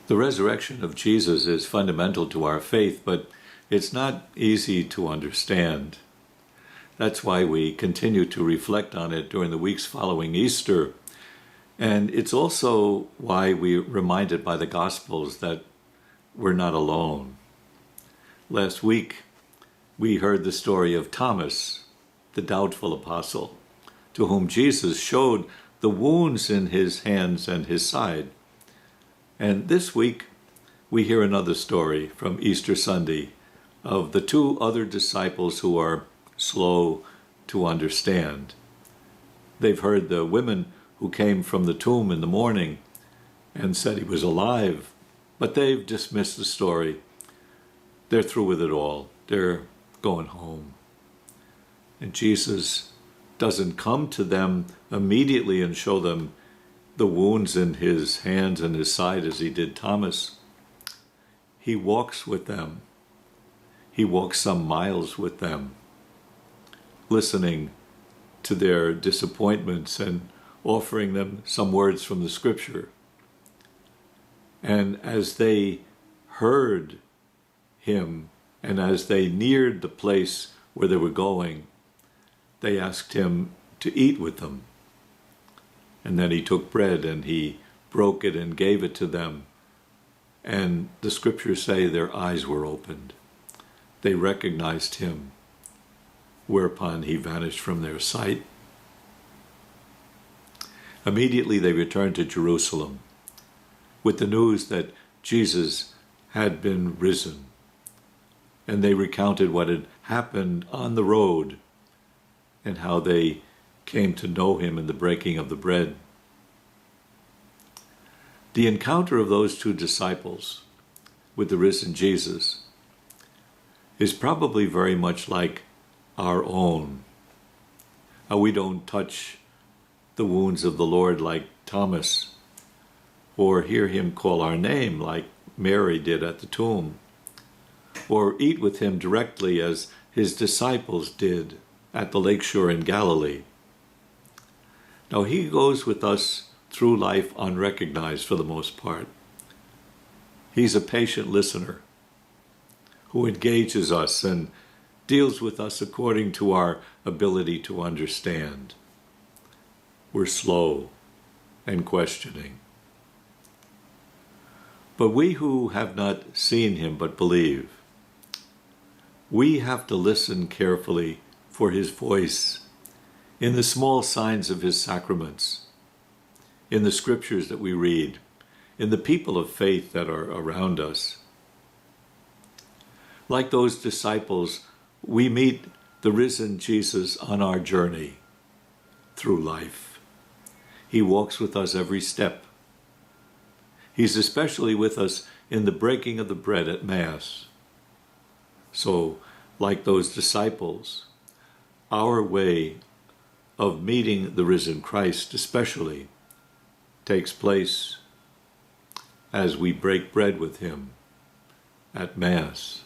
The resurrection of Jesus is fundamental to our faith, but it's not easy to understand. That's why we continue to reflect on it during the weeks following Easter. And it's also why we're reminded by the Gospels that we're not alone. Last week, we heard the story of Thomas, the doubtful apostle, to whom Jesus showed the wounds in his hands and his side. And this week, we hear another story from Easter Sunday of the two other disciples who are slow to understand. They've heard the women who came from the tomb in the morning and said he was alive, but they've dismissed the story. They're through with it all. They're going home. And Jesus doesn't come to them immediately and show them the wounds in his hands and his side as he did Thomas. He walks with them. He walks some miles with them, listening to their disappointments and offering them some words from the scripture. And as they heard him and as they neared the place where they were going, they asked him to eat with them. And then he took bread and he broke it and gave it to them. And the scriptures say their eyes were opened. They recognized him, whereupon he vanished from their sight. Immediately they returned to Jerusalem with the news that Jesus had been risen. And they recounted what had happened on the road and how they came to know him in the breaking of the bread. The encounter of those two disciples with the risen Jesus is probably very much like our own. We don't touch the wounds of the Lord like Thomas, or hear him call our name like Mary did at the tomb, or eat with him directly as his disciples did at the lakeshore in Galilee. Now, he goes with us through life unrecognized for the most part. He's a patient listener who engages us and deals with us according to our ability to understand. We're slow and questioning. But we who have not seen him but believe, we have to listen carefully for his voice in the small signs of his sacraments, in the scriptures that we read, in the people of faith that are around us. Like those disciples, we meet the risen Jesus on our journey through life. He walks with us every step. He's especially with us in the breaking of the bread at Mass. So, like those disciples, our way of meeting the risen Christ especially takes place as we break bread with him at Mass.